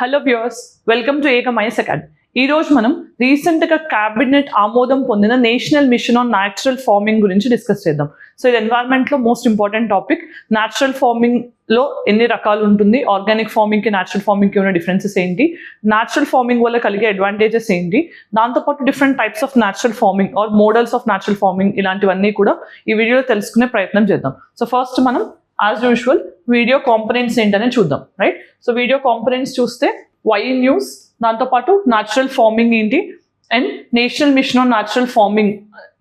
Hello viewers, welcome to ఏకమైస్ academy. ఈ రోజు మనం రీసెంట్గా క్యాబినెట్ ఆమోదం పొందిన national mission on natural farming గురించి డిస్కస్ చేద్దాం. సో ఇది ఎన్వైరన్మెంట్లో మోస్ట్ ఇంపార్టెంట్ టాపిక్. న్యాచురల్ ఫార్మింగ్లో ఎన్ని రకాలు ఉంటుంది, ఆర్గానిక్ ఫార్మింగ్కి న్యాచురల్ ఫార్మింగ్కి ఉన్న డిఫరెన్సెస్ ఏంటి, న్యాచురల్ ఫార్మింగ్ వల్ల కలిగే అడ్వాంటేజెస్ ఏంటి, దాంతోపాటు different types of natural farming are models of natural farming, ఇలాంటివన్నీ కూడా ఈ వీడియోలో తెలుసుకునే ప్రయత్నం చేద్దాం. సో ఫస్ట్ మనం యాజ్ యూజువల్ వీడియో కాంపోనెంట్స్ ఏంటనే చూద్దాం. రైట్, సో వీడియో కాంపోనెంట్స్ చూస్తే వై న్యూస్, దాంతోపాటు న్యాచురల్ ఫార్మింగ్ ఏంటి, and national mission on natural farming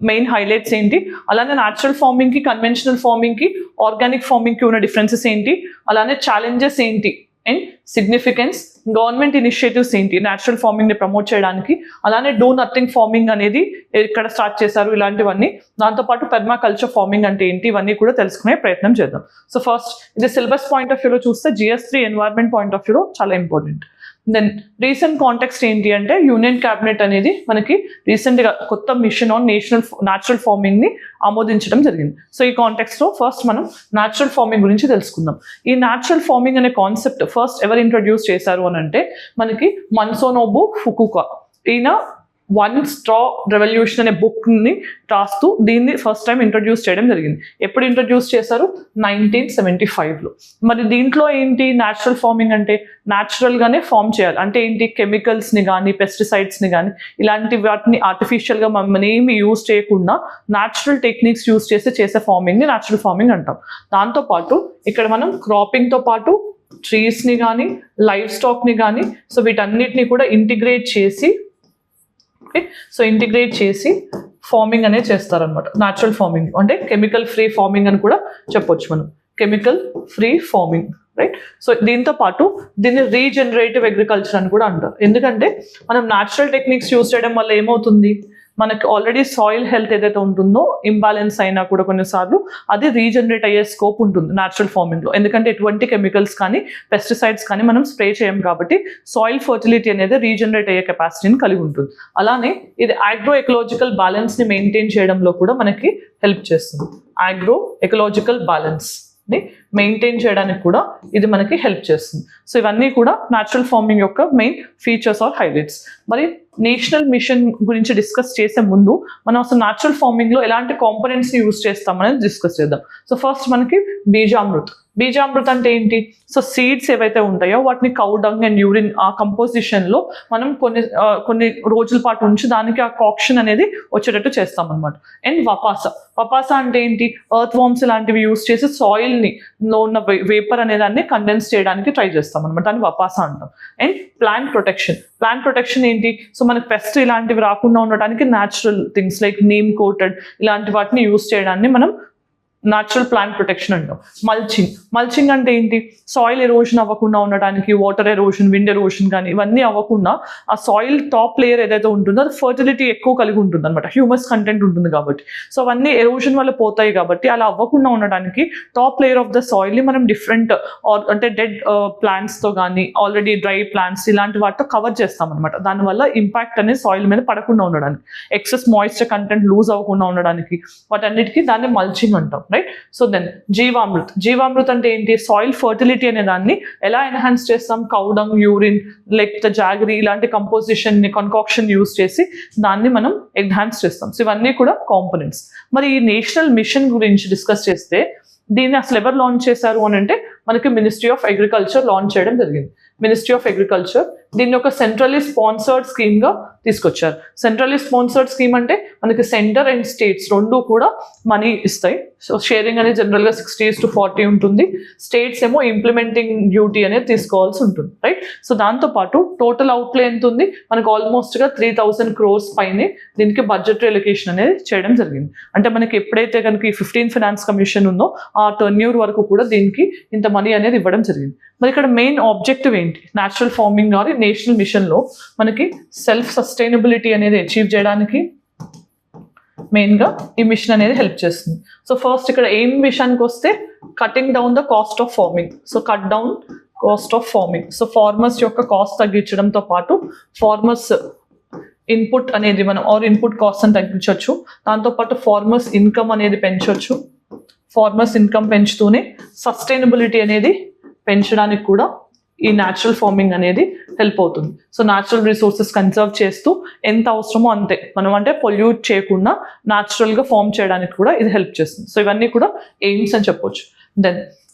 main highlights ఏంటి, అలానే న్యాచురల్ ఫార్మింగ్కి కన్వెన్షనల్ ఫార్మింగ్కి ఆర్గానిక్ ఫార్మింగ్కి ఉన్న డిఫరెన్సెస్ ఏంటి, అలానే ఛాలెంజెస్ ఏంటి అండ్ సిగ్నిఫికెన్స్, గవర్నమెంట్ ఇనిషియేటివ్స్ ఏంటి న్యాచురల్ ఫార్మింగ్ని ప్రమోట్ చేయడానికి, అలానే డూ నథింగ్ ఫార్మింగ్ అనేది ఎక్కడ స్టార్ట్ చేశారు, ఇలాంటివన్నీ, దాంతోపాటు పెర్మాకల్చర్ ఫార్మింగ్ అంటే ఏంటి, ఇవన్నీ కూడా తెలుసుకునే ప్రయత్నం చేద్దాం. సో ఫస్ట్ ఇది సిలబస్ పాయింట్ ఆఫ్ వ్యూలో చూస్తే GS3 ఎన్వైరన్మెంట్ పాయింట్ ఆఫ్ వ్యూలో చాలా ఇంపార్టెంట్. దెన్ రీసెంట్ కాంటెక్స్ట్ ఏంటి అంటే యూనియన్ క్యాబినెట్ అనేది మనకి రీసెంట్గా కొత్త మిషన్ ఆన్ న్యాచురల్ ఫార్మింగ్ని ఆమోదించడం జరిగింది. సో ఈ కాంటెక్స్ట్లో ఫస్ట్ మనం న్యాచురల్ ఫార్మింగ్ గురించి తెలుసుకుందాం. ఈ న్యాచురల్ ఫార్మింగ్ అనే కాన్సెప్ట్ ఫస్ట్ ఎవరు ఇంట్రడ్యూస్ చేశారు అని అంటే మనకి మన్సోనోబు ఫుకుకా. ఈయన వన్ స్ట్రా రెవల్యూషన్ అనే బుక్ని రాస్తూ దీన్ని ఫస్ట్ టైం ఇంట్రడ్యూస్ చేయడం జరిగింది. ఎప్పుడు ఇంట్రడ్యూస్ చేశారు? 1975లో. మరి దీంట్లో ఏంటి న్యాచురల్ ఫార్మింగ్ అంటే న్యాచురల్గానే ఫార్మ్ చేయాలి అంటే ఏంటి, కెమికల్స్ని కానీ పెస్టిసైడ్స్ని కానీ ఇలాంటి వాటిని ఆర్టిఫిషియల్గా మనం ఏమి యూజ్ చేయకుండా న్యాచురల్ టెక్నిక్స్ యూజ్ చేసే ఫార్మింగ్ని న్యాచురల్ ఫార్మింగ్ అంటాం. దాంతోపాటు ఇక్కడ మనం క్రాపింగ్తో పాటు ట్రీస్ని కానీ లైవ్ స్టాక్ని కానీ సో వీటన్నిటిని కూడా ఇంటిగ్రేట్ చేసి ఫార్మింగ్ అనేది చేస్తారనమాట. న్యాచురల్ ఫార్మింగ్ అంటే కెమికల్ ఫ్రీ ఫార్మింగ్ అని కూడా చెప్పొచ్చు మనం, chemical free farming. Right, so దీంతో పాటు దీన్ని రీజనరేటివ్ అగ్రికల్చర్ అని కూడా అంటారు. ఎందుకంటే మనం న్యాచురల్ టెక్నిక్స్ యూజ్ చేయడం వల్ల ఏమవుతుంది, మనకి ఆల్రెడీ సాయిల్ హెల్త్ ఏదైతే ఉంటుందో ఇంబ్యాలెన్స్ అయినా కూడా కొన్నిసార్లు అది రీజనరేట్ అయ్యే స్కోప్ ఉంటుంది న్యాచురల్ ఫార్మింగ్లో. ఎందుకంటే ఎటువంటి కెమికల్స్ కానీ పెస్టిసైడ్స్ కానీ మనం స్ప్రే చేయం కాబట్టి సాయిల్ ఫర్టిలిటీ అనేది రీజనరేట్ అయ్యే కెపాసిటీని కలిగి ఉంటుంది. అలానే ఇది ఆగ్రో ఎకలాజికల్ బ్యాలెన్స్ని మెయింటైన్ చేయడంలో కూడా మనకి హెల్ప్ చేస్తుంది. ఆగ్రో ఎకలాజికల్ బ్యాలెన్స్ని మెయింటైన్ చేయడానికి కూడా ఇది మనకి హెల్ప్ చేస్తుంది. సో ఇవన్నీ కూడా న్యాచురల్ ఫార్మింగ్ యొక్క మెయిన్ ఫీచర్స్ ఆర్ హైలైట్స్. మరి నేషనల్ మిషన్ గురించి డిస్కస్ చేసే ముందు మనం అసలు న్యాచురల్ ఫార్మింగ్లో ఎలాంటి కాంపోనెంట్స్ని యూజ్ చేస్తామనేది డిస్కస్ చేద్దాం. సో ఫస్ట్ మనకి బీజామృత్. బీజామృత్ అంటే ఏంటి, సో సీడ్స్ ఏవైతే ఉంటాయో వాటిని కౌ డంగ్ అండ్ యూరిన్ ఆ కంపోజిషన్లో మనం కొన్ని రోజుల పాటు ఉంచి దానికి ఆ కాక్షన్ అనేది వచ్చేటట్టు చేస్తాం అనమాట. అండ్ వపాస అంటే ఏంటి, ఎర్త్ వార్మ్స్ లాంటివి యూజ్ చేసి సాయిల్ని లో ఉన్న వేపర్ అనే దాన్ని కండెన్స్ చేయడానికి ట్రై చేస్తాం అనమాట, దాన్ని వపాస అంటాం. అండ్ ప్లాంట్ ప్రొటెక్షన్ ఏంటి, సో మనకి పెస్ట్ ఇలాంటివి రాకుండా ఉండడానికి natural things like neem coated ఇలాంటి వాటిని యూజ్ చేయడాన్ని మనం న్యాచురల్ ప్లాంట్ ప్రొటెక్షన్ అంటాం. మల్చింగ్ అంటే ఏంటి, సాయిల్ ఎరోషన్ అవ్వకుండా ఉండడానికి, వాటర్ ఎరోషన్ విండ్ ఎరోషన్ కానీ ఇవన్నీ అవ్వకుండా ఆ సాయిల్ టాప్ లేయర్ ఏదైతే ఉంటుందో అది ఫర్టిలిటీ ఎక్కువ కలిగి ఉంటుంది అనమాట, హ్యూమస్ కంటెంట్ ఉంటుంది కాబట్టి. సో అవన్నీ ఎరోషన్ వల్ల పోతాయి కాబట్టి అలా అవ్వకుండా ఉండడానికి టాప్ లేయర్ ఆఫ్ ద సాయిల్ని మనం డిఫరెంట్ అంటే డెడ్ ప్లాంట్స్తో కానీ ఆల్రెడీ డ్రై ప్లాంట్స్ ఇలాంటి వాటితో కవర్ చేస్తాం అనమాట. దానివల్ల ఇంపాక్ట్ అనేది సాయిల్ మీద పడకుండా ఉండడానికి, ఎక్సెస్ మాయిశ్చర్ కంటెంట్ లూజ్ అవ్వకుండా ఉండడానికి వాటన్నిటికీ దాన్ని మల్చింగ్ అంటాం. రైట్, సో దెన్ జీవామృత్ అంటే ఏంటి, సాయిల్ ఫర్టిలిటీ అనే దాన్ని ఎలా ఎన్హాన్స్ చేస్తాం, కౌ డంగ్, యూరిన్ లేకపోతే జాగరీ ఇలాంటి కంపోజిషన్ని కన్కాక్షన్ యూజ్ చేసి దాన్ని మనం ఎన్హాన్స్ చేస్తాం. సో ఇవన్నీ కూడా కాంపోనెంట్స్. మరి ఈ నేషనల్ మిషన్ గురించి డిస్కస్ చేస్తే దీన్ని అసలు ఎవరు లాంచ్ చేశారు అని అంటే మనకి మినిస్ట్రీ ఆఫ్ అగ్రికల్చర్ లాంచ్ చేయడం జరిగింది. మినిస్ట్రీ ఆఫ్ అగ్రికల్చర్ దీన్ని ఒక సెంట్రల్లీ స్పాన్సర్డ్ స్కీమ్గా తీసుకొచ్చారు. సెంట్రల్లీ స్పాన్సర్డ్ స్కీమ్ అంటే మనకి సెంటర్ అండ్ స్టేట్స్ రెండు కూడా మనీ ఇస్తాయి. సో షేరింగ్ అనేది జనరల్గా 60:40 ఉంటుంది. స్టేట్స్ ఏమో ఇంప్లిమెంటింగ్ డ్యూటీ అనేది తీసుకోవాల్సి ఉంటుంది. రైట్, సో దాంతోపాటు టోటల్ అవుట్లే ఎంత ఉంది మనకు, ఆల్మోస్ట్గా 3000 crores పైనే దీనికి బడ్జెటరీ ఎలొకేషన్ అనేది చేయడం జరిగింది. అంటే మనకి ఎప్పుడైతే కనుక ఈ 15th ఫైనాన్స్ కమిషన్ ఉందో ఆ టర్న్యూర్ వరకు కూడా దీనికి ఇంత మనీ అనేది ఇవ్వడం జరిగింది. మరి ఇక్కడ మెయిన్ ఆబ్జెక్టివ్ ఏంటి, న్యాచురల్ ఫార్మింగ్ ఆర్ నేషనల్ మిషన్లో మనకి సెల్ఫ్ సస్టైనబిలిటీ అనేది అచీవ్ చేయడానికి మెయిన్గా ఈ మిషన్ అనేది హెల్ప్ చేస్తుంది. సో ఫస్ట్ ఇక్కడ ఏం విషయానికి వస్తే cutting down the cost of farming. So cut down cost of farming, so farmers యొక్క కాస్ట్ తగ్గించడంతో పాటు ఫార్మర్స్ ఇన్పుట్ అనేది మనం ఇన్పుట్ కాస్ట్ అని తగ్గించవచ్చు. దాంతోపాటు ఫార్మర్స్ ఇన్కమ్ అనేది పెంచవచ్చు. ఫార్మర్స్ ఇన్కమ్ పెంచుతూనే సస్టైనబిలిటీ అనేది పెంచడానికి కూడా ఈ న్యాచురల్ ఫార్మింగ్ అనేది హెల్ప్ అవుతుంది. సో న్యాచురల్ రిసోర్సెస్ కన్సర్వ్ చేస్తూ ఎంత అవసరమో అంతే మనం అంటే పొల్యూట్ చేయకుండా న్యాచురల్గా ఫార్మ్ చేయడానికి కూడా ఇది హెల్ప్ చేస్తుంది. సో ఇవన్నీ కూడా ఎయిమ్స్ అని చెప్పొచ్చు. దెన్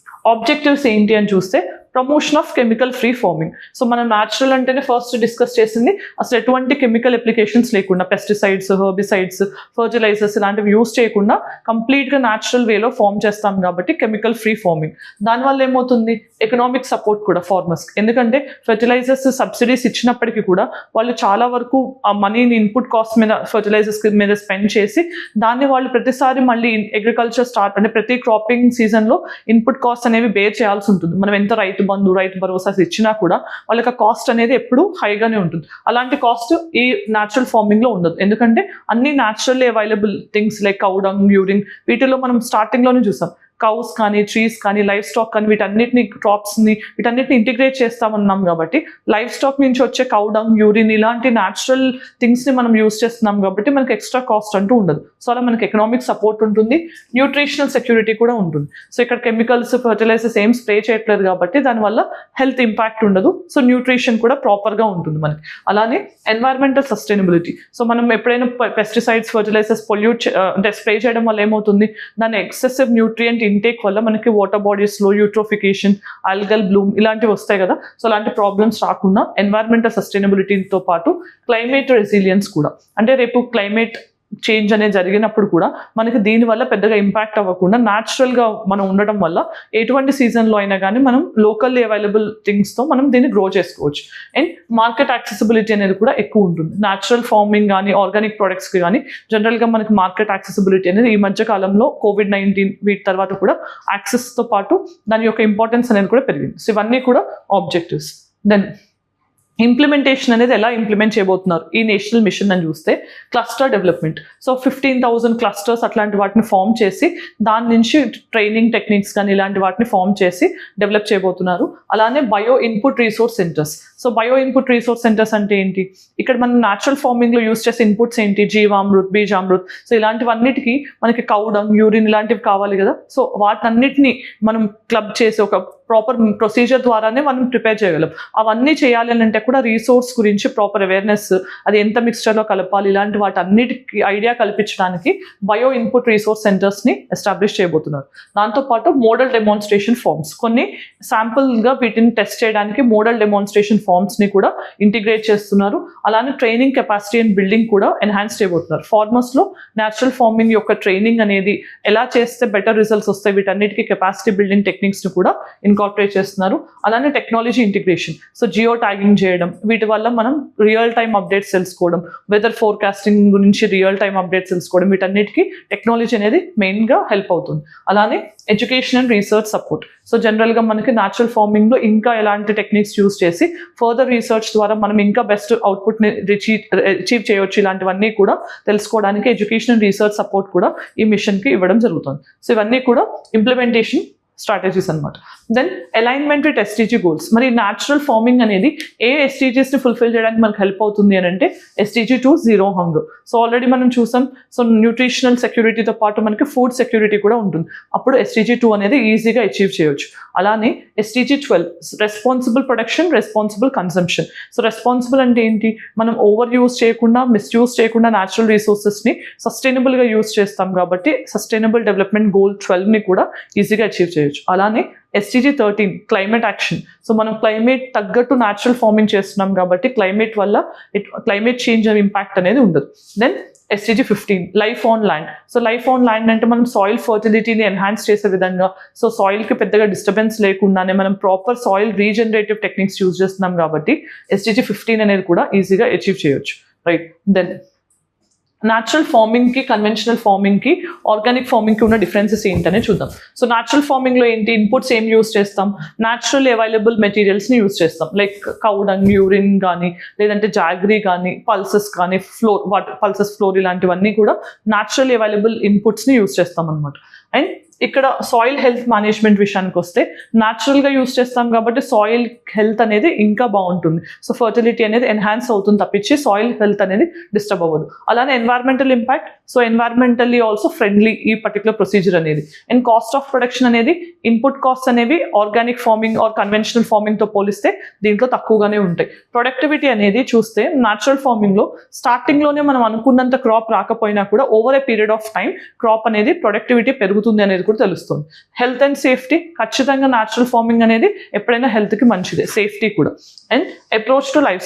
ఆబ్జెక్టివ్స్ ఏంటి అని చూస్తే promotion of chemical free farming. So మనం న్యాచురల్ అంటేనే ఫస్ట్ డిస్కస్ చేసింది అసలు ఎటువంటి కెమికల్ అప్లికేషన్స్ లేకుండా పెస్టిసైడ్స్, హెర్బిసైడ్స్, ఫర్టిలైజర్స్ ఇలాంటివి యూస్ చేయకుండా కంప్లీట్గా న్యాచురల్ వేలో ఫార్మ్ చేస్తాం కాబట్టి కెమికల్ ఫ్రీ ఫార్మింగ్. దానివల్ల ఏమవుతుంది ఎకనామిక్ సపోర్ట్ కూడా ఫార్మర్స్కి. ఎందుకంటే ఫర్టిలైజర్స్ సబ్సిడీస్ ఇచ్చినప్పటికీ కూడా వాళ్ళు చాలా వరకు ఆ మనీని ఇన్పుట్ కాస్ట్ మీద ఫర్టిలైజర్స్ మీద స్పెండ్ చేసి దాన్ని వాళ్ళు ప్రతిసారి మళ్ళీ అగ్రికల్చర్ స్టార్ట్ అంటే ప్రతి క్రాపింగ్ సీజన్లో ఇన్పుట్ కాస్ట్ అనేవి బేర్ చేయాల్సి ఉంటుంది. మనం ఎంత రైతు బంధు, రైతు భరోసా ఇచ్చినా కూడా వాళ్ళకి కాస్ట్ అనేది ఎప్పుడు హైగానే ఉంటుంది. అలాంటి కాస్ట్ ఈ న్యాచురల్ ఫార్మింగ్ లో ఉండదు. ఎందుకంటే అన్ని naturally available things like cow dung, urine వీటిలో మనం స్టార్టింగ్ లోనే చూసాం కౌస్ కానీ, ట్రీస్ కానీ, లైఫ్ స్టాక్ కానీ వీటన్నిటిని క్రాప్స్ని వీటన్నిటిని ఇంటిగ్రేట్ చేస్తామన్నాం కాబట్టి లైఫ్ స్టాక్ నుంచి వచ్చే కౌ డంగ్, యూరిన్ ఇలాంటి న్యాచురల్ థింగ్స్ని మనం యూస్ చేస్తున్నాం కాబట్టి మనకి ఎక్స్ట్రా కాస్ట్ అంటూ ఉండదు. సో అలా మనకి ఎకనామిక్ సపోర్ట్ ఉంటుంది, న్యూట్రిషనల్ సెక్యూరిటీ కూడా ఉంటుంది. సో ఇక్కడ కెమికల్స్, ఫర్టిలైజర్స్ ఏం స్ప్రే చేయట్లేదు కాబట్టి దానివల్ల హెల్త్ ఇంపాక్ట్ ఉండదు. సో న్యూట్రిషన్ కూడా ప్రాపర్గా ఉంటుంది మనకి. అలానే ఎన్వైరన్మెంటల్ సస్టైనబిలిటీ. సో మనం ఎప్పుడైనా పెస్టిసైడ్స్, ఫర్టిలైజర్స్ పొల్యూట్ అంటే స్ప్రే చేయడం వల్ల ఏమవుతుంది దాని ఎక్సెసివ్ న్యూట్రియంట్ ఇంటేక్ వల్ల మనకి వాటర్ బాడీస్లో యూట్రోఫికేషన్, ఆల్గల్ బ్లూమ్ ఇలాంటివి వస్తాయి కదా. సో అలాంటి ప్రాబ్లమ్స్ రాకుండా ఎన్వైరన్మెంటల్ సస్టైనబిలిటీతో పాటు క్లైమేట్ రెసిలియన్స్ కూడా, అంటే రేపు క్లైమేట్ చేంజ్ అనేది జరిగినప్పుడు కూడా మనకి దీనివల్ల పెద్దగా ఇంపాక్ట్ అవ్వకుండా న్యాచురల్గా మనం ఉండటం వల్ల ఎటువంటి సీజన్లో అయినా కానీ మనం లోకల్లీ అవైలబుల్ థింగ్స్తో మనం దీన్ని గ్రో చేసుకోవచ్చు. అండ్ మార్కెట్ యాక్సెసిబిలిటీ అనేది కూడా ఎక్కువ ఉంటుంది. న్యాచురల్ ఫార్మింగ్ కానీ, ఆర్గానిక్ ప్రొడక్ట్స్కి కానీ జనరల్గా మనకి మార్కెట్ యాక్సెసిబిలిటీ అనేది ఈ మధ్య కాలంలో COVID-19 వీటి తర్వాత కూడా యాక్సెస్తో పాటు దాని యొక్క ఇంపార్టెన్స్ అనేది కూడా పెరిగింది. సో ఇవన్నీ కూడా ఆబ్జెక్టివ్స్. దెన్ ఇంప్లిమెంటేషన్ అనేది ఎలా ఇంప్లిమెంట్ చేయబోతున్నారు ఈ నేషనల్ మిషన్ అని చూస్తే క్లస్టర్ డెవలప్మెంట్. సో 15,000 క్లస్టర్స్ అట్లాంటి వాటిని ఫామ్ చేసి దాని నుంచి ట్రైనింగ్ టెక్నిక్స్ కానీ ఇలాంటి వాటిని ఫామ్ చేసి డెవలప్ చేయబోతున్నారు. అలానే bio input resource centres. So bio input resource centres అంటే ఏంటి, ఇక్కడ మనం న్యాచురల్ ఫార్మింగ్లో యూస్ చేసే ఇన్పుట్స్ ఏంటి, జీవామృత్, బీజామృత్. సో ఇలాంటివన్నిటికీ మనకి కౌ డంగ్, యూరిన్ ఇలాంటివి కావాలి కదా. సో వాటన్నిటిని మనం క్లబ్ చేసి ఒక ప్రాపర్ ప్రొసీజర్ ద్వారానే మనం ప్రిపేర్ చేయగలం. అవన్నీ చేయాలి అని అంటే కూడా రీసోర్స్ గురించి ప్రాపర్ అవేర్నెస్, అది ఎంత మిక్స్చర్లో కలపాలి ఇలాంటి వాటి అన్నిటికీ ఐడియా కల్పించడానికి బయో ఇన్పుట్ రీసోర్స్ సెంటర్స్ని ఎస్టాబ్లిష్ చేయబోతున్నారు. దాంతోపాటు మోడల్ డెమాన్స్ట్రేషన్ ఫార్మ్స్, కొన్ని శాంపుల్గా వీటిని టెస్ట్ చేయడానికి మోడల్ డెమాన్స్ట్రేషన్ ఫార్మ్స్ని కూడా ఇంటిగ్రేట్ చేస్తున్నారు. అలానే ట్రైనింగ్ కెపాసిటీ అండ్ బిల్డింగ్ కూడా ఎన్హాన్స్ చేయబోతున్నారు. ఫార్మర్స్లో న్యాచురల్ ఫార్మింగ్ యొక్క ట్రైనింగ్ అనేది ఎలా చేస్తే బెటర్ రిజల్ట్స్ వస్తాయి వీటన్నిటికీ కెపాసిటీ బిల్డింగ్ టెక్నిక్స్ని కూడా ఇన్కార్పొరేట్ చేస్తున్నారు. అలానే technology integration. So geo tagging చేయడం, వీటి వల్ల మనం రియల్ టైమ్ అప్డేట్స్ తెలుసుకోవడం, వెదర్ ఫోర్కాస్టింగ్ గురించి రియల్ టైమ్ అప్డేట్స్ తెలుసుకోవడం, వీటన్నిటికీ టెక్నాలజీ అనేది మెయిన్గా హెల్ప్ అవుతుంది. అలానే education and research support. So జనరల్గా మనకి న్యాచురల్ ఫార్మింగ్లో ఇంకా ఎలాంటి టెక్నిక్స్ యూస్ చేసి ఫర్దర్ రీసెర్చ్ ద్వారా మనం ఇంకా బెస్ట్ అవుట్పుట్ని అచీవ్ చేయవచ్చు ఇలాంటివన్నీ కూడా తెలుసుకోవడానికి ఎడ్యుకేషన్ అండ్ రీసెర్చ్ సపోర్ట్ కూడా ఈ మిషన్కి ఇవ్వడం జరుగుతుంది. సో ఇవన్నీ కూడా ఇంప్లిమెంటేషన్ స్ట్రాటజీస్ అనమాట. Then alignment with SDG goals. మరి న్యాచురల్ ఫార్మింగ్ అనేది ఏ SDGsని ఫుల్ఫిల్ చేయడానికి మనకు హెల్ప్ అవుతుంది అని అంటే SDG 2 zero hunger. So already మనం చూసాం. సో న్యూట్రిషనల్ సెక్యూరిటీతో పాటు మనకి ఫుడ్ సెక్యూరిటీ కూడా ఉంటుంది. అప్పుడు SDG 2 అనేది ఈజీగా అచీవ్ చేయొచ్చు. అలానే SDG 12 responsible production, responsible consumption. So responsible అంటే ఏంటి, మనం ఓవర్ యూస్ చేయకుండా, మిస్యూజ్ చేయకుండా న్యాచురల్ రిసోర్సెస్ని సస్టైనబుల్గా యూస్ చేస్తాం కాబట్టి సస్టైనబుల్ డెవలప్మెంట్ గోల్ 12ని కూడా ఈజీగా అచీవ్ చేయొచ్చు. అలానే SDG 13 క్లైమేట్ యాక్షన్. సో మనం క్లైమేట్ తగ్గట్టు న్యాచురల్ ఫార్మింగ్ చేస్తున్నాం కాబట్టి క్లైమేట్ వల్ల క్లైమేట్ చేంజ్ ఇంపాక్ట్ అనేది ఉండదు. Then SDG 15 life on land. So life on land అంటే మనం సాయిల్ ఫర్టిలిటీని ఎన్హాన్స్ చేసే విధంగా, సో సాయిల్కి పెద్దగా డిస్టర్బెన్స్ లేకుండానే మనం proper soil regenerative techniques use చేస్తున్నాం కాబట్టి SDG 15 అనేది కూడా ఈజీగా అచీవ్ చేయొచ్చు. రైట్. దెన్ న్యాచురల్ ఫార్మింగ్కి, కన్వెన్షనల్ ఫార్మింగ్కి, ఆర్గానిక్ ఫార్మింగ్కి ఉన్న డిఫరెన్సెస్ ఏంటనే చూద్దాం. సో న్యాచురల్ ఫార్మింగ్లో ఏంటి, ఇన్పుట్స్ ఏం యూస్ చేస్తాం, న్యాచురల్ అవైలబుల్ మెటీరియల్స్ని యూస్ చేస్తాం. లైక్ కౌ డంగ్, యూరిన్ కానీ, లేదంటే జాగ్రీ కానీ, పల్సెస్ కానీ, పల్సెస్ ఫ్లోర్ ఇలాంటివన్నీ కూడా న్యాచురల్ అవైలబుల్ ఇన్పుట్స్ని యూస్ చేస్తాం అనమాట. అండ్ ఇక్కడ సాయిల్ హెల్త్ మేనేజ్మెంట్ విషయానికి వస్తే న్యాచురల్గా యూస్ చేస్తాం కాబట్టి సాయిల్ హెల్త్ అనేది ఇంకా బాగుంటుంది. సో ఫర్టిలిటీ అనేది ఎన్హాన్స్ అవుతుంది తప్పించి సాయిల్ హెల్త్ అనేది డిస్టర్బ్ అవ్వదు. అలానే environmental impact, so environmentally also friendly ఈ పర్టికులర్ ప్రొసీజర్ అనేది. అండ్ కాస్ట్ ఆఫ్ ప్రొడక్షన్ అనేది ఇన్పుట్ కాస్ట్ అనేవి ఆర్గానిక్ ఫార్మింగ్ ఆర్ కన్వెన్షనల్ ఫార్మింగ్తో పోలిస్తే దీంట్లో తక్కువగానే ఉంటాయి. ప్రొడక్టివిటీ అనేది చూస్తే న్యాచురల్ ఫార్మింగ్లో స్టార్టింగ్లోనే మనం అనుకున్నంత క్రాప్ రాకపోయినా కూడా over a period of time crop అనేది ప్రొడక్టివిటీ పెరుగుతుంది అనేది కూడా తెలుస్తుంది. హెల్త్ అండ్ సేఫ్టీ, ఖచ్చితంగా న్యాచురల్ ఫార్మింగ్ అనేది ఎప్పుడైనా హెల్త్కి మంచిదే, సేఫ్టీ కూడా. అండ్ అప్రోచ్ టు లైఫ్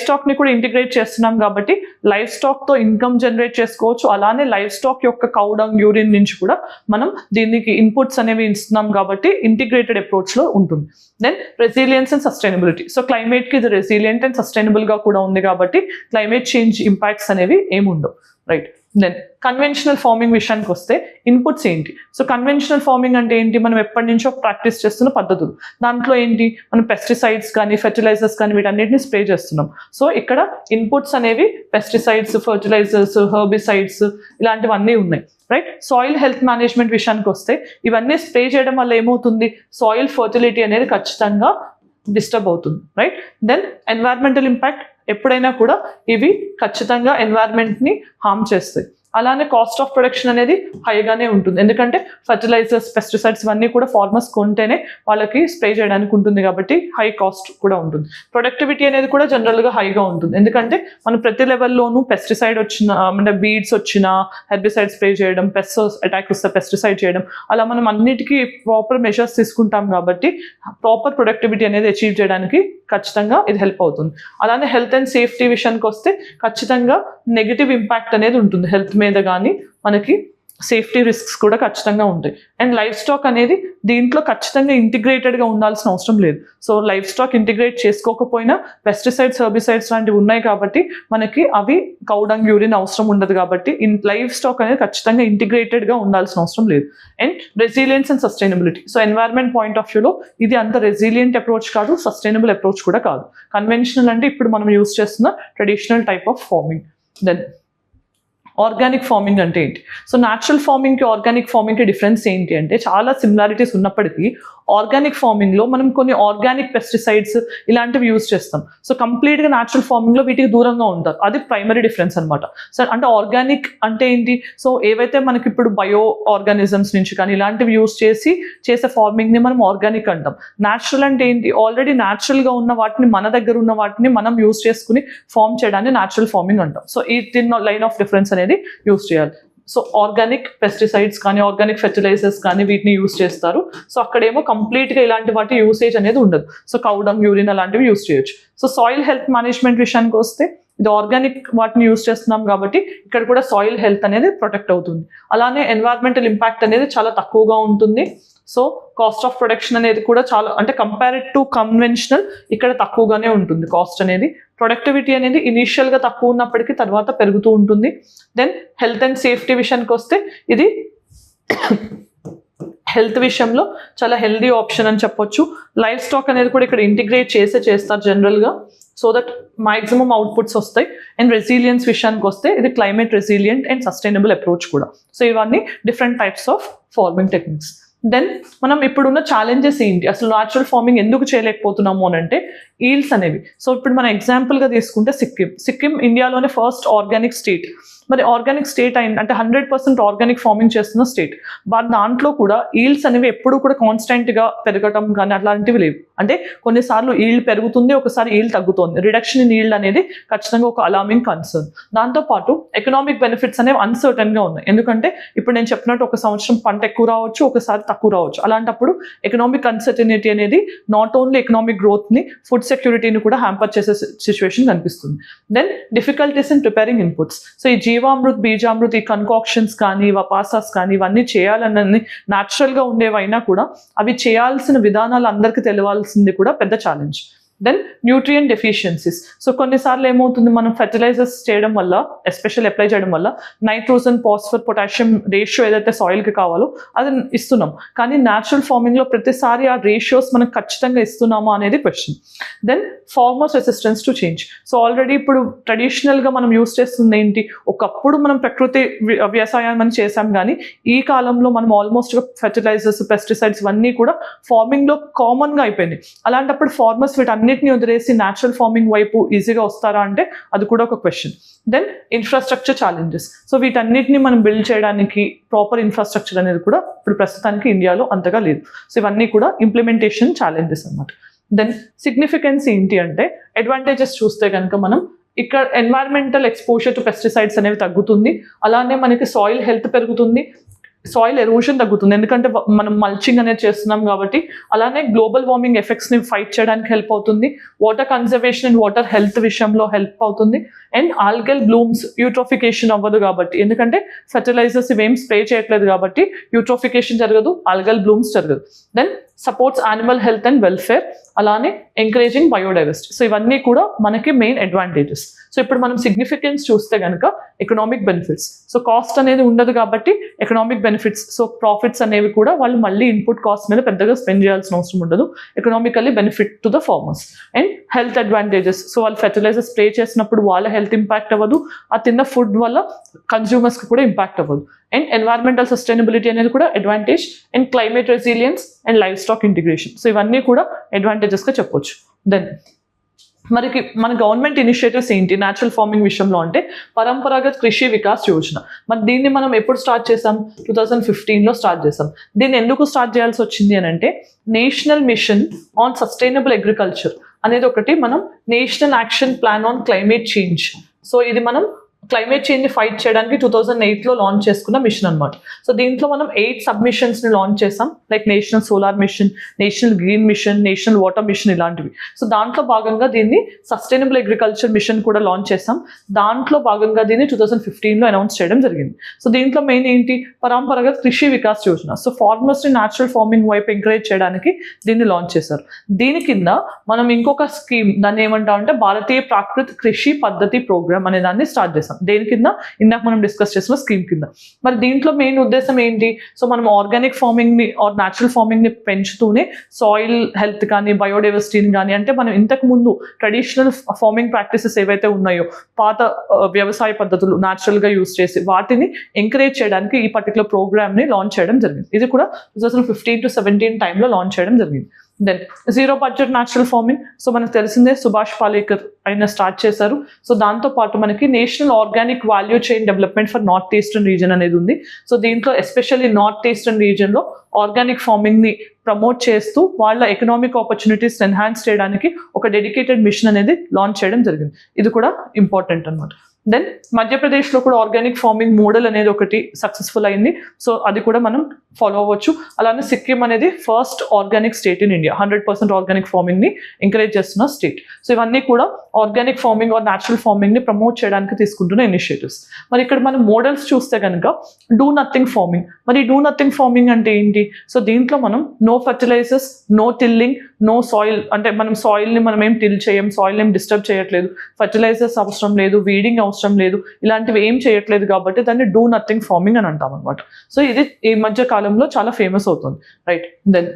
స్టాక్ని కూడా ఇంటిగ్రేట్ చేస్తున్నాం కాబట్టి లైఫ్ స్టాక్తో ఇన్కమ్ జనరేట్ చేసుకోవచ్చు. అలానే లైఫ్ స్టాక్ యొక్క కౌ డంగ్, యూరిన్ నుంచి కూడా మనం దీనికి ఇన్పుట్స్ అనేవి ఇస్తున్నాం కాబట్టి ఇంటిగ్రేటెడ్ అప్రోచ్లో ఉంటుంది. Then resilience and sustainability, so క్లైమేట్కి ఇది రెసిలియంట్ అండ్ సస్టైనబుల్గా కూడా ఉంది కాబట్టి క్లైమేట్ చేంజ్ ఇంపాక్ట్స్ అనేవి ఏమి ఉండవు, రైట్. దెన్ కన్వెన్షనల్ ఫార్మింగ్ విషయానికి వస్తే ఇన్పుట్స్ ఏంటి? సో కన్వెన్షనల్ ఫార్మింగ్ అంటే ఏంటి? మనం ఎప్పటి నుంచో ప్రాక్టీస్ చేస్తున్న పద్ధతులు. దాంట్లో ఏంటి, మనం పెస్టిసైడ్స్ కానీ ఫెర్టిలైజర్స్ కానీ వీటన్నిటిని స్ప్రే చేస్తున్నాం. సో ఇక్కడ ఇన్పుట్స్ అనేవి పెస్టిసైడ్స్, ఫర్టిలైజర్స్, హెర్బిసైడ్స్ ఇలాంటివన్నీ ఉన్నాయి, రైట్. సాయిల్ హెల్త్ మేనేజ్మెంట్ విషయానికి వస్తే ఇవన్నీ స్ప్రే చేయడం వల్ల ఏమవుతుంది, సాయిల్ ఫర్టిలిటీ అనేది ఖచ్చితంగా డిస్టర్బ్ అవుతుంది, రైట్. దెన్ ఎన్వైర్మెంటల్ ఇంపాక్ట్, ఎప్పుడైనా కూడా ఇవి ఖచ్చితంగా ఎన్వైర్న్మెంట్ని హార్మ్ చేస్తాయి. అలానే కాస్ట్ ఆఫ్ ప్రొడక్షన్ అనేది హైగానే ఉంటుంది, ఎందుకంటే ఫర్టిలైజర్స్, పెస్టిసైడ్స్ ఇవన్నీ కూడా ఫార్మర్స్ కొంటేనే వాళ్ళకి స్ప్రే చేయడానికి ఉంటుంది కాబట్టి హై కాస్ట్ కూడా ఉంటుంది. ప్రొడక్టివిటీ అనేది కూడా జనరల్గా హైగా ఉంటుంది, ఎందుకంటే మనం ప్రతి లెవెల్లోనూ పెస్టిసైడ్ వచ్చిన, అంటే బీడ్స్ వచ్చిన హెర్బిసైడ్ స్ప్రే చేయడం, పెస్ట్ అటాక్ వస్తే పెస్టిసైడ్ చేయడం, అలా మనం అన్నిటికీ ప్రాపర్ మెజర్స్ తీసుకుంటాం కాబట్టి ప్రాపర్ ప్రొడక్టివిటీ అనేది అచీవ్ చేయడానికి ఖచ్చితంగా ఇది హెల్ప్ అవుతుంది. అలానే హెల్త్ అండ్ సేఫ్టీ విషయానికి వస్తే ఖచ్చితంగా నెగిటివ్ ఇంపాక్ట్ అనేది ఉంటుంది హెల్త్ మీద కానీ, మనకి సేఫ్టీ రిస్క్స్ కూడా ఖచ్చితంగా ఉంటాయి. అండ్ లైఫ్ స్టాక్ అనేది దీంట్లో ఖచ్చితంగా ఇంటిగ్రేటెడ్గా ఉండాల్సిన అవసరం లేదు. సో లైఫ్ స్టాక్ ఇంటిగ్రేట్ చేసుకోకపోయినా పెస్టిసైడ్స్, హెర్బిసైడ్స్ లాంటివి ఉన్నాయి కాబట్టి మనకి అవి కౌ డంగ్, యూరిన్ అవసరం ఉండదు కాబట్టి లైఫ్ స్టాక్ అనేది ఖచ్చితంగా ఇంటిగ్రేటెడ్గా ఉండాల్సిన అవసరం లేదు. And resilience and sustainability, so environment point of వ్యూలో ఇది అంత రెసిలియంట్ అప్రోచ్ కాదు, సస్టైనబుల్ అప్రోచ్ కూడా కాదు. కన్వెన్షనల్ అంటే ఇప్పుడు మనం యూస్ చేస్తున్న traditional type of farming. Then organic farming అంటే ఏంటి? సో న్యాచురల్ ఫార్మింగ్కి ఆర్గానిక్ ఫార్మింగ్కి డిఫరెన్స్ ఏంటి అంటే చాలా సిమిలారిటీస్ ఉన్నప్పటికీ ఆర్గానిక్ ఫార్మింగ్లో మనం కొన్ని ఆర్గానిక్ పెస్టిసైడ్స్ ఇలాంటివి యూజ్ చేస్తాం. సో కంప్లీట్గా న్యాచురల్ ఫార్మింగ్లో వీటికి దూరంగా ఉంటారు, అది ప్రైమరీ డిఫరెన్స్ అనమాట. సో అంటే ఆర్గానిక్ అంటే ఏంటి? సో ఏవైతే మనకి ఇప్పుడు బయో ఆర్గానిజమ్స్ నుంచి కానీ ఇలాంటివి యూజ్ చేసి చేసే ఫార్మింగ్ని మనం ఆర్గానిక్ అంటాం. న్యాచురల్ అంటే ఏంటి? ఆల్రెడీ న్యాచురల్గా ఉన్న వాటిని, మన దగ్గర ఉన్న వాటిని మనం యూజ్ చేసుకుని ఫార్మ్ చేయడాన్ని న్యాచురల్ ఫార్మింగ్ అంటాం. సో ఈ లైన్ ఆఫ్ డిఫరెన్స్ అనేది యూజ్ చేయాలి. సో ఆర్గానిక్ పెస్టిసైడ్స్ కానీ ఆర్గానిక్ ఫెర్టిలైజర్స్ కానీ వీటిని యూజ్ చేస్తారు. సో అక్కడేమో కంప్లీట్గా ఇలాంటి వాటి యూసేజ్ అనేది ఉండదు. సో కౌ డంగ్, యూరిన్ అలాంటివి యూజ్ చేయొచ్చు. సో సాయిల్ హెల్త్ మేనేజ్మెంట్ విషయానికి వస్తే ఇది ఆర్గానిక్ వాటిని యూజ్ చేస్తున్నాం కాబట్టి ఇక్కడ కూడా సాయిల్ హెల్త్ అనేది ప్రొటెక్ట్ అవుతుంది. అలానే ఎన్వైర్న్మెంటల్ ఇంపాక్ట్ అనేది చాలా తక్కువగా ఉంటుంది. సో కాస్ట్ ఆఫ్ ప్రొడక్షన్ అనేది కూడా చాలా, అంటే కంపేర్డ్ టు కన్వెన్షనల్ ఇక్కడ తక్కువగానే ఉంటుంది కాస్ట్ అనేది. ప్రొడక్టివిటీ అనేది ఇనీషియల్గా తక్కువ ఉన్నప్పటికీ తర్వాత పెరుగుతూ ఉంటుంది. దెన్ హెల్త్ అండ్ సేఫ్టీ విషయానికి వస్తే ఇది హెల్త్ విషయంలో చాలా హెల్దీ ఆప్షన్ అని చెప్పొచ్చు. లైఫ్ స్టాక్ అనేది కూడా ఇక్కడ ఇంటిగ్రేట్ చేస్తారు జనరల్గా, సో దట్ మ్యాక్సిమం అవుట్పుట్స్ వస్తాయి. అండ్ రెసిలియన్స్ విషయానికి వస్తే ఇది climate resilient and sustainable approach కూడా. సో ఇవన్నీ different types of farming techniques. Then మనం ఇప్పుడున్న ఛాలెంజెస్ ఏంటి, అసలు న్యాచురల్ ఫార్మింగ్ ఎందుకు చేయలేకపోతున్నాము అని అంటే ఈల్డ్స్ అనేవి. సో ఇప్పుడు మన ఎగ్జాంపుల్గా తీసుకుంటే సిక్కిం ఇండియాలోనే ఫస్ట్ ఆర్గానిక్ స్టేట్. మరి ఆర్గానిక్ స్టేట్ అయింది అంటే 100% ఆర్గానిక్ ఫార్మింగ్ చేస్తున్న స్టేట్, బట్ దాంట్లో కూడా ఈల్డ్స్ అనేవి ఎప్పుడు కూడా కాన్స్టెంట్గా పెరగటం కానీ అట్లాంటివి లేవు. అంటే కొన్నిసార్లు ఈల్డ్ పెరుగుతుంది, ఒకసారి ఈల్డ్ తగ్గుతుంది. రిడక్షన్ ఇన్ ఈల్డ్ అనేది ఖచ్చితంగా ఒక అలార్మింగ్ కన్సర్న్. దాంతోపాటు ఎకనామిక్ బెనిఫిట్స్ అనేవి అన్సర్టన్గా ఉన్నాయి, ఎందుకంటే ఇప్పుడు నేను చెప్పినట్టు ఒక సంవత్సరం పంట ఎక్కువ రావచ్చు, ఒకసారి తక్కువ రావచ్చు. అలాంటప్పుడు ఎకనామిక్ అన్సర్టనిటీ అనేది నాట్ ఓన్లీ ఎకనామిక్ గ్రోత్ని, ఫుడ్ సెక్యూరిటీని కూడా హ్యాంపర్ చేసే సిచ్యువేషన్ కనిపిస్తుంది. Then difficulties in preparing inputs. So ఈ జీవామృత్, బీజామృత్, ఈ కన్కాక్షన్స్ కానీ వపాసాస్ కానీ ఇవన్నీ చేయాలన్నది న్యాచురల్గా ఉండేవైనా కూడా అవి చేయాల్సిన విధానాలు అందరికీ తెలియాల్సింది కూడా పెద్ద challenge. Then nutrient deficiencies. So కొన్నిసార్లు ఏమవుతుంది, మనం ఫెర్టిలైజర్స్ చేయడం వల్ల, ఎస్పెషల్ అప్లై చేయడం వల్ల నైట్రోజన్, ఫాస్ఫర్, పొటాషియం రేషియో ఏదైతే సాయిల్కి కావాలో అది ఇస్తున్నాం, కానీ న్యాచురల్ ఫార్మింగ్లో ప్రతిసారి ఆ రేషియోస్ మనం ఖచ్చితంగా ఇస్తున్నామా అనేది question. Then farmers resistance to change. So already ఇప్పుడు ట్రెడిషనల్గా మనం యూస్ చేస్తుంది ఏంటి, ఒకప్పుడు మనం ప్రకృతి వ్యవసాయం అని చేసాం, కానీ ఈ కాలంలో మనం ఆల్మోస్ట్ ఫెర్టిలైజర్స్, పెస్టిసైడ్స్ ఇవన్నీ కూడా ఫార్మింగ్లో కామన్గా అయిపోయింది. అలాంటప్పుడు ఫార్మర్స్ వీటన్నిటిని వదిలేసి న్యాచురల్ ఫార్మింగ్ వైపు ఈజీగా వస్తారా అంటే అది కూడా ఒక question. Then infrastructure challenges. So వీటన్నిటిని మనం బిల్డ్ చేయడానికి ప్రాపర్ ఇన్ఫ్రాస్ట్రక్చర్ అనేది కూడా ఇప్పుడు ప్రస్తుతానికి ఇండియాలో అంతగా లేదు. సో ఇవన్నీ కూడా ఇంప్లిమెంటేషన్ ఛాలెంజెస్ అన్నమాట. దెన్ సిగ్నిఫికెన్స్ ఏంటి అంటే, అడ్వాంటేజెస్ చూస్తే కనుక మనం ఇక్కడ ఎన్వైరన్మెంటల్ ఎక్స్పోజర్ టు పెస్టిసైడ్స్ అనేవి తగ్గుతుంది, అలానే మనకి సాయిల్ హెల్త్ పెరుగుతుంది, సాయిల్ ఎరోషన్ తగ్గుతుంది, ఎందుకంటే మనం మల్చింగ్ అనేది చేస్తున్నాం కాబట్టి. అలానే గ్లోబల్ వార్మింగ్ ఎఫెక్ట్స్ని ఫైట్ చేయడానికి హెల్ప్ అవుతుంది, water conservation and water health విషయంలో హెల్ప్ అవుతుంది. అండ్ ఆల్గల్ బ్లూమ్స్ యూట్రోఫికేషన్ అవ్వదు కాబట్టి, ఎందుకంటే ఫెర్టిలైజర్స్ ఇవేం స్ప్రే చేయట్లేదు కాబట్టి యూట్రోఫికేషన్ జరగదు, ఆల్గల్ బ్లూమ్స్ జరగదు. Then supports animal health and welfare, అలానే ఎంకరేజింగ్ బయోడైవర్సిటీ. సో ఇవన్నీ కూడా మనకి మెయిన్ అడ్వాంటేజెస్. సో ఇప్పుడు మనం సిగ్నిఫికెన్స్ చూస్తే కనుక ఎకనామిక్ బెనిఫిట్స్. సో కాస్ట్ అనేది ఉండదు కాబట్టి ఎకనామిక్ బెనిఫిట్స్, సో ప్రాఫిట్స్ అనేవి కూడా వాళ్ళు మళ్ళీ ఇన్పుట్ కాస్ట్ మీద పెద్దగా స్పెండ్ చేయాల్సిన అవసరం ఉండదు, economically benefit to the farmers. And health advantages. So వాళ్ళు ఫెర్టిలైజర్స్ స్ప్రే చేసినప్పుడు వాళ్ళ హెల్త్ ఇంపాక్ట్ అవ్వదు, ఆ తిన్న ఫుడ్ వల్ల కన్జ్యూమర్స్కి కూడా ఇంపాక్ట్ అవ్వదు. అండ్ ఎన్వైరన్మెంటల్ సస్టైనబిలిటీ అనేది కూడా advantage. And climate resilience and life stock integration. So ఇవన్నీ కూడా అడ్వాంటేజెస్గా చెప్పొచ్చు. దెన్ మనకి మన గవర్నమెంట్ ఇనిషియేటివ్స్ ఏంటి న్యాచురల్ ఫార్మింగ్ విషయంలో అంటే, పరంపరాగత్ కృషి వికాస్ యోజన. మరి దీన్ని మనం ఎప్పుడు స్టార్ట్ చేసాం, 2015లో స్టార్ట్ చేసాం. దీన్ని ఎందుకు స్టార్ట్ చేయాల్సి వచ్చింది అని అంటే, national mission on sustainable agriculture అనేది ఒకటి, మనం national action plan on climate change. So ఇది మనం క్లైమేట్ చేంజ్ ఫైట్ చేయడానికి 2008లో లాంచ్ చేసుకున్న మిషన్ అనమాట. సో దీంట్లో మనం 8 సబ్మిషన్స్ని లాంచ్ చేసాం, like national solar mission, national green mission, national water mission ఇలాంటివి. సో దాంట్లో భాగంగా దీన్ని సస్టైనబుల్ అగ్రికల్చర్ మిషన్ కూడా లాంచ్ చేసాం. దాంట్లో భాగంగా దీన్ని 2015లో అనౌన్స్ చేయడం జరిగింది. సో దీంట్లో మెయిన్ ఏంటి, పరంపరాగత్ కృషి వికాస్ యోజన. సో ఫార్మర్స్ని న్యాచురల్ ఫార్మింగ్ వైపు ఎంకరేజ్ చేయడానికి దీన్ని లాంచ్ చేశారు. దీని కింద మనం ఇంకొక స్కీమ్, దాన్ని ఏమంటామంటే భారతీయ ప్రాకృతిక కృషి పద్ధతి ప్రోగ్రామ్ అనే దాన్ని స్టార్ట్ చేసాం. దేని కింద, ఇందాక మనం డిస్కస్ చేసిన స్కీమ్ కింద. మరి దీంట్లో మెయిన్ ఉద్దేశం ఏంటి, సో మనం ఆర్గానిక్ ఫార్మింగ్ని ఆర్ న్యాచురల్ ఫార్మింగ్ని పెంచుతూనే సాయిల్ హెల్త్ కానీ బయోడైవర్సిటీని కానీ, అంటే మనం ఇంతకు ముందు ట్రెడిషనల్ ఫార్మింగ్ ప్రాక్టీసెస్ ఏవైతే ఉన్నాయో, పాత వ్యవసాయ పద్ధతులు న్యాచురల్గా యూస్ చేసి వాటిని ఎంకరేజ్ చేయడానికి ఈ పర్టికులర్ ప్రోగ్రామ్ని లాంచ్ చేయడం జరిగింది. ఇది కూడా 2015 to 17 టైంలో లాంచ్ చేయడం జరిగింది. Than zero budget natural farming. So మనకు తెలిసిందే సుభాష్ పాలేకర్ ఆయన స్టార్ట్ చేశారు. సో దాంతోపాటు మనకి national organic value chain development for north eastern region అనేది ఉంది. సో దీంట్లో ఎస్పెషల్లీ నార్త్ ఈస్టర్న్ రీజన్లో ఆర్గానిక్ ఫార్మింగ్ని ప్రమోట్ చేస్తూ వాళ్ళ ఎకనామిక్ ఆపర్చునిటీస్ ఎన్హాన్స్ చేయడానికి ఒక డెడికేటెడ్ మిషన్ అనేది లాంచ్ చేయడం జరిగింది. ఇది కూడా ఇంపార్టెంట్ అనమాట. దెన్ మధ్యప్రదేశ్లో కూడా ఆర్గానిక్ ఫార్మింగ్ మోడల్ అనేది ఒకటి సక్సెస్ఫుల్ అయింది. సో అది కూడా మనం ఫాలో అవ్వచ్చు. అలానే సిక్కిం అనేది first organic state in India, 100% organic ఫార్మింగ్ని ఎంకరేజ్ చేస్తున్న స్టేట్. సో ఇవన్నీ కూడా ఆర్గానిక్ ఫార్మింగ్ ఆర్ న్యాచురల్ ఫార్మింగ్ని ప్రమోట్ చేయడానికి తీసుకుంటున్న ఇనిషియేటివ్స్. మరి ఇక్కడ మనం మోడల్స్ చూస్తే కనుక డూ నథింగ్ ఫార్మింగ్. మరి డూ నథింగ్ ఫార్మింగ్ అంటే ఏంటి, సో దీంట్లో మనం no fertilizers, no tilling, no soil, అంటే మనం సాయిల్ని మనం ఏం టిల్ చేయం, సాయిల్ ఏం డిస్టర్బ్ చేయట్లేదు, ఫర్టిలైజర్స్ అవసరం లేదు, వీడింగ్ అవసరం లేదు, ఇలాంటివి ఏం చేయట్లేదు కాబట్టి దాన్ని డూ నథింగ్ ఫార్మింగ్ అని అంటాం అనమాట. సో ఇది ఈ మధ్య కాలంలో చాలా ఫేమస్ అవుతుంది, right. Then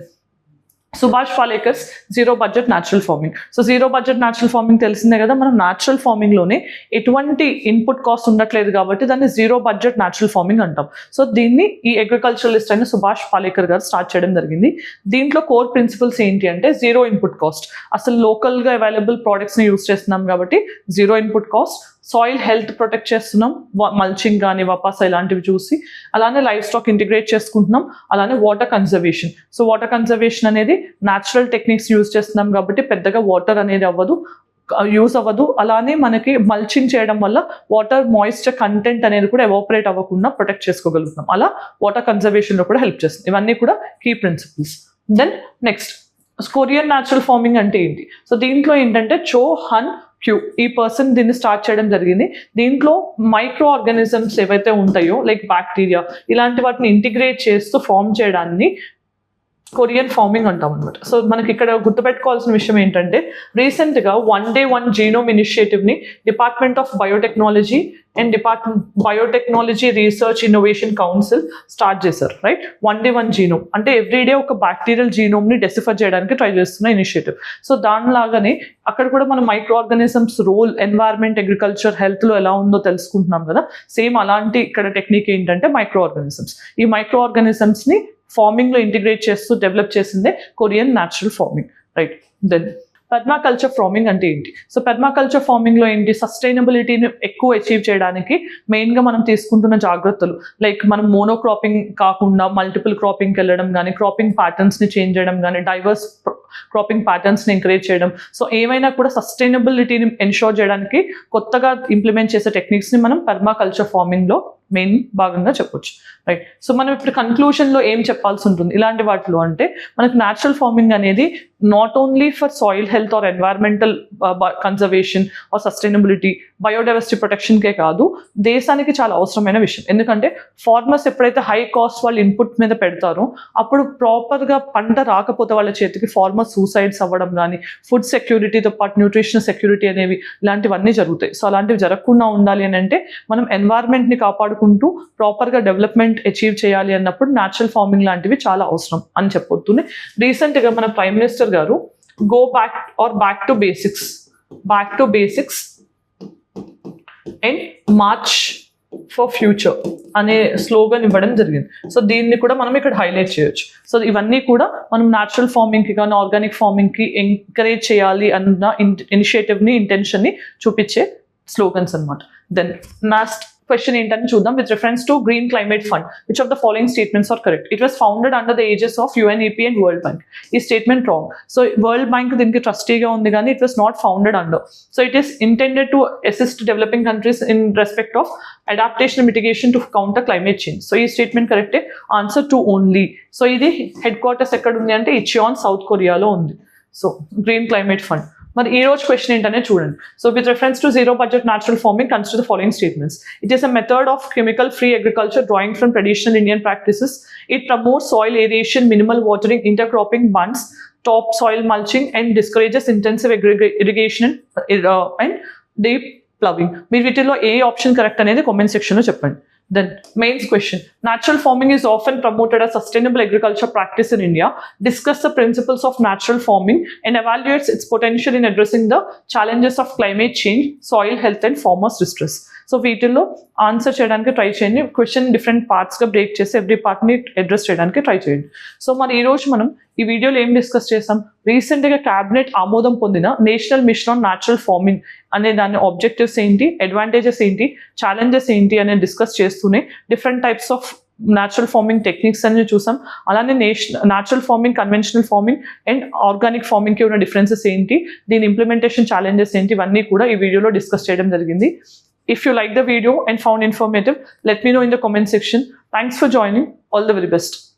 Subhash Palekar's zero budget natural farming. So zero budget natural farming తెలిసిందే కదా, మనం న్యాచురల్ ఫార్మింగ్లోనే ఎటువంటి ఇన్పుట్ కాస్ట్ ఉండట్లేదు కాబట్టి దాన్ని జీరో బడ్జెట్ న్యాచురల్ ఫార్మింగ్ అంటాం. సో దీన్ని ఈ అగ్రికల్చరలిస్ట్ అయిన సుభాష్ పాలేకర్ గారు స్టార్ట్ చేయడం జరిగింది. దీంట్లో కోర్ ప్రిన్సిపల్స్ ఏంటి అంటే, జీరో ఇన్పుట్ కాస్ట్, అసలు లోకల్గా అవైలబుల్ ప్రోడక్ట్స్ని యూస్ చేస్తున్నాం కాబట్టి zero input cost, soil health protect చేస్తున్నాం, మల్చింగ్ కానీ వపాస ఇలాంటివి చూసి, అలానే లైఫ్ స్టాక్ ఇంటిగ్రేట్ చేసుకుంటున్నాం, అలానే water conservation. So water conservation అనేది న్యాచురల్ టెక్నిక్స్ యూజ్ చేస్తున్నాం కాబట్టి పెద్దగా వాటర్ అనేది యూజ్ అవ్వదు. అలానే మనకి మల్చింగ్ చేయడం వల్ల వాటర్ మాయిశ్చర్ కంటెంట్ అనేది కూడా ఎవాపరేట్ అవ్వకుండా ప్రొటెక్ట్ చేసుకోగలుగుతాం. అలా వాటర్ కన్జర్వేషన్లో కూడా హెల్ప్ చేస్తుంది. ఇవన్నీ కూడా key principles. Then next Korean natural farming అంటే ఏంటి, సో దీంట్లో ఏంటంటే చో హన్ క్యూ ఈ పర్సన్ దీన్ని స్టార్ట్ చేయడం జరిగింది. దీంట్లో మైక్రో ఆర్గానిజమ్స్ ఏవైతే ఉంటాయో లైక్ బ్యాక్టీరియా ఇలాంటి వాటిని ఇంటిగ్రేట్ చేస్తూ ఫామ్ చేయడాన్ని కొరియన్ ఫార్మింగ్ అంటాం అనమాట. సో మనకి ఇక్కడ గుర్తుపెట్టుకోవాల్సిన విషయం ఏంటంటే రీసెంట్గా 1 Day 1 జీనోమ్ ఇనిషియేటివ్ని department of biotechnology and biotechnology research innovation council start చేశారు, రైట్. 1 Day 1 జీనోమ్ అంటే ఎవ్రీడే ఒక బ్యాక్టీరియల్ జీనోమ్ని డెసిఫర్ చేయడానికి ట్రై చేస్తున్న ఇనిషియేటివ్. సో దానిలాగానే అక్కడ కూడా మనం microorganisms role environment, agriculture, హెల్త్లో ఎలా ఉందో తెలుసుకుంటున్నాం కదా. సేమ్ అలాంటి ఇక్కడ టెక్నిక్ ఏంటంటే మైక్రో ఆర్గానిజమ్స్. ఈ మైక్రో ఆర్గానిజమ్స్ని ఫార్మింగ్లో ఇంటిగ్రేట్ చేస్తూ డెవలప్ చేసిందే Korean natural farming, right. Then permaculture farming అంటే ఏంటి? సో పెర్మాకల్చర్ ఫార్మింగ్లో ఏంటి, సస్టైనబిలిటీని ఎక్కువ అచీవ్ చేయడానికి మెయిన్గా మనం తీసుకుంటున్న జాగ్రత్తలు లైక్ మనం మోనోక్రాపింగ్ కాకుండా మల్టిపుల్ క్రాపింగ్కి వెళ్ళడం కానీ, క్రాపింగ్ ప్యాటర్న్స్ని చేంజ్ చేయడం కానీ, డైవర్స్ క్రాపింగ్ ప్యాటర్న్స్ని ఎంకరేజ్ చేయడం. సో ఏమైనా కూడా సస్టైనబిలిటీని ఎన్షోర్ చేయడానికి కొత్తగా ఇంప్లిమెంట్ చేసే టెక్నిక్స్ని మనం పెర్మాకల్చర్ ఫార్మింగ్లో మెయిన్ భాగంగా చెప్పొచ్చు, రైట్. సో మనం ఇప్పుడు కన్క్లూషన్లో ఏం చెప్పాల్సి ఉంటుంది ఇలాంటి వాటిలో అంటే మనకు న్యాచురల్ ఫార్మింగ్ అనేది not only for soil health or environmental conservation or sustainability, biodiversity ప్రొటెక్షన్కే కాదు, దేశానికి చాలా అవసరమైన విషయం. ఎందుకంటే ఫార్మర్స్ ఎప్పుడైతే హై కాస్ట్ వాళ్ళు ఇన్పుట్ మీద పెడతారో అప్పుడు ప్రాపర్గా పంట రాకపోతే వాళ్ళ చేతికి ఫార్మర్ సూసైడ్స్ అవ్వడం కానీ, ఫుడ్ సెక్యూరిటీతో పాటు న్యూట్రిషనల్ సెక్యూరిటీ అనేవి ఇలాంటివన్నీ జరుగుతాయి. సో అలాంటివి జరగకుండా ఉండాలి అని అంటే మనం ఎన్వైర్న్మెంట్ని కాపాడుకుంటూ ప్రాపర్గా డెవలప్మెంట్ అచీవ్ చేయాలి అన్నప్పుడు న్యాచురల్ ఫార్మింగ్ లాంటివి చాలా అవసరం అని చెప్పొద్దునే. రీసెంట్గా మన ప్రైమ్ మినిస్టర్ గారు go back to basics and March for future అనే స్లోగన్ ఇవ్వడం జరిగింది. సో దీన్ని కూడా మనం ఇక్కడ హైలైట్ చేయొచ్చు. సో ఇవన్నీ కూడా మనం న్యాచురల్ ఫార్మింగ్కి కానీ ఆర్గానిక్ ఫార్మింగ్కి ఎంకరేజ్ చేయాలి అన్న ఇనిషియేటివ్ని, ఇంటెన్షన్ని చూపించే స్లోగన్స్ అనమాట. దెన్ నెక్స్ట్ question ఏంటని చూద్దాం. With reference to Green Climate Fund, which of the following statements are correct? It was founded under the aegis of UNEP and World Bank. ఈ statement wrong. So world bank దీనికి ట్రస్టీగా ఉంది కానీ it was not founded under. So it is intended to assist developing countries in respect of adaptation mitigation to counter climate change. So ఈ statement కరెక్టే. Answer to only. So ఇది head quarters ఎక్కడ ఉంది అంటే ఇచియాన్ south కొరియాలో ఉంది. So green climate fund. మరి ఈ రోజు క్వశ్చన్ ఏంటనే చూడండి. So with reference to zero budget natural farming consider the following statements. It is a method of chemical free agriculture drawing from traditional Indian practices. It promotes soil aeration, minimal watering, intercropping, bunds, topsoil mulching and discourages intensive irrigation and deep ploughing. మీరు వీటిలో ఏ option correct అనేది comment సెక్షన్లో చెప్పండి. Then mains question. Natural farming is often promoted as sustainable agriculture practice in India. Discuss the principles of natural farming and evaluates its potential in addressing the challenges of climate change, soil health and farmers' distress. So వీటిల్లో answer చేయడానికి try చేయండి. Question different పార్ట్స్గా break చేసి every పార్ట్ని address చేయడానికి try చేయండి. So మరి ఈరోజు మనం ఈ వీడియోలో ఏం డిస్కస్ చేసాం, రీసెంట్గా క్యాబినెట్ ఆమోదం పొందిన national mission on natural farming అనే దాని ఆబ్జెక్టివ్స్ ఏంటి, అడ్వాంటేజెస్ ఏంటి, ఛాలెంజెస్ ఏంటి అనేది డిస్కస్ చేస్తూనే different types of natural farming techniques అని చూసాం. అలానే natural farming, conventional farming and organic ఫార్మింగ్కి ఉన్న డిఫరెన్సెస్ ఏంటి, దీని ఇంప్లిమెంటేషన్ ఛాలెంజెస్ ఏంటి, ఇవన్నీ కూడా ఈ వీడియోలో డిస్కస్ చేయడం జరిగింది. If you like the video and found informative, let me know in the comment section. Thanks for joining. All the very best.